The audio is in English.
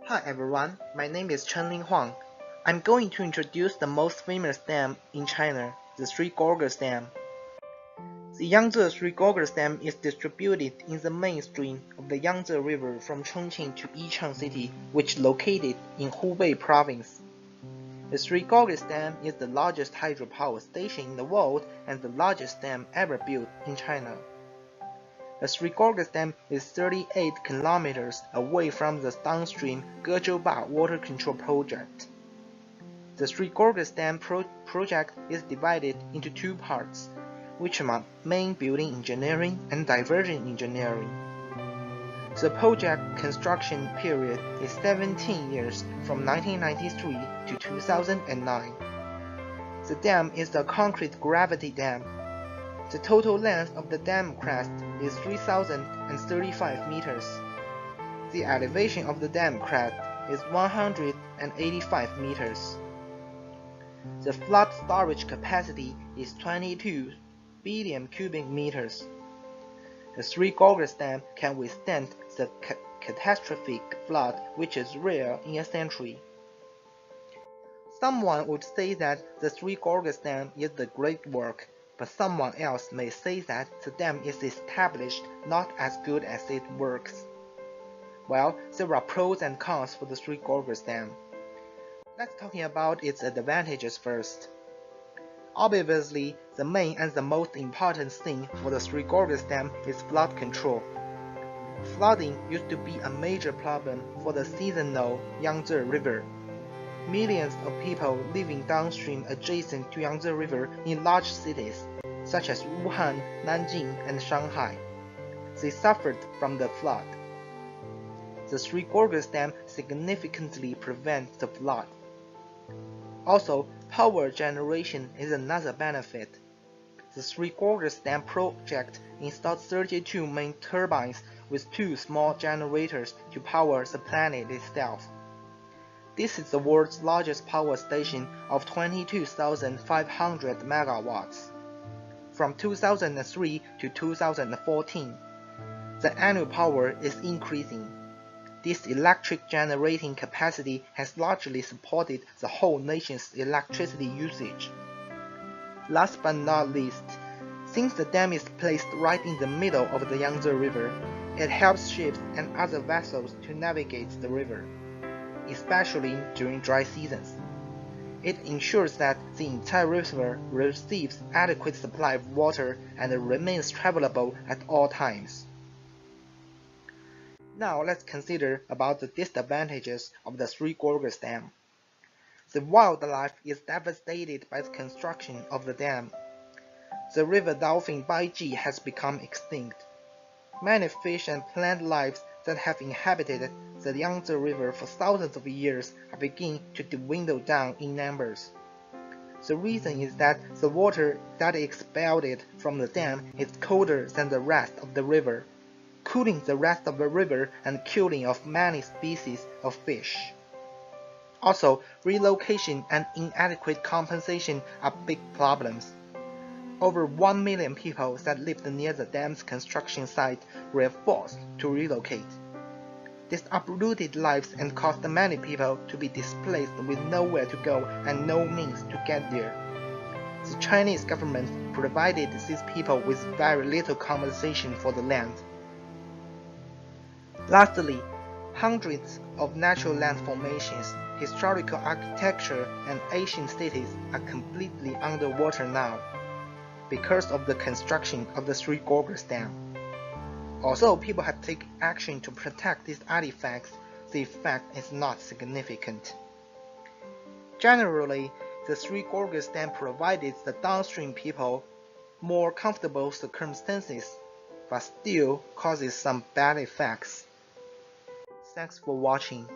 Hi everyone, my name is Chenling Huang. I'm going to introduce the most famous dam in China, the Three Gorges Dam. The Yangtze Three Gorges Dam is distributed in the main stream of the Yangtze River from Chongqing to Yichang City, which is located in Hubei Province. The Three Gorges Dam is the largest hydropower station in the world and the largest dam ever built in China. The Three Gorges Dam is 38 kilometers away from the downstream Gorges Dam water control project. The Three Gorges Dam project is divided into two parts, which are main building engineering and diversion engineering. The project construction period is 17 years from 1993 to 2009. The dam is a concrete gravity dam. The total length of the dam crest is 3,035 meters. The elevation of the dam crest is 185 meters. The flood storage capacity is 22 billion cubic meters. The Three Gorges Dam can withstand the catastrophic flood which is rare in a century. Someone would say that the Three Gorges Dam is the great work, but someone else may say that the dam is established not as good as it works. Well, there are pros and cons for the Three Gorges Dam. Let's talk about its advantages first. Obviously, the main and the most important thing for the Three Gorges Dam is flood control. Flooding used to be a major problem for the seasonal Yangtze River. Millions of people living downstream adjacent to Yangtze River in large cities, such as Wuhan, Nanjing, and Shanghai. They suffered from the flood. The Three Gorges Dam significantly prevents the flood. Also, power generation is another benefit. The Three Gorges Dam project installed 32 main turbines with 2 small generators to power the planet itself. This is the world's largest power station of 22,500 megawatts. From 2003 to 2014, the annual power is increasing. This electric generating capacity has largely supported the whole nation's electricity usage. Last but not least, since the dam is placed right in the middle of the Yangtze River, it helps ships and other vessels to navigate the river, especially during dry seasons. It ensures that the entire river receives adequate supply of water and remains travelable at all times. Now let's consider about the disadvantages of the Three Gorges Dam. The wildlife is devastated by the construction of the dam. The river dolphin Baiji has become extinct. Many fish and plant lives that have inhabited the Yangtze River for thousands of years are beginning to dwindle down in numbers. The reason is that the water that is expelled from the dam is colder than the rest of the river, cooling the rest of the river and killing of many species of fish. Also, relocation and inadequate compensation are big problems. Over 1 million people that lived near the dam's construction site were forced to relocate. This uprooted lives and caused many people to be displaced with nowhere to go and no means to get there. The Chinese government provided these people with very little compensation for the land. Lastly, hundreds of natural land formations, historical architecture, and ancient cities are completely underwater now, because of the construction of the Three Gorges Dam. Although people have taken action to protect these artifacts, the effect is not significant. Generally, the Three Gorges Dam provided the downstream people more comfortable circumstances, but still causes some bad effects. Thanks for watching.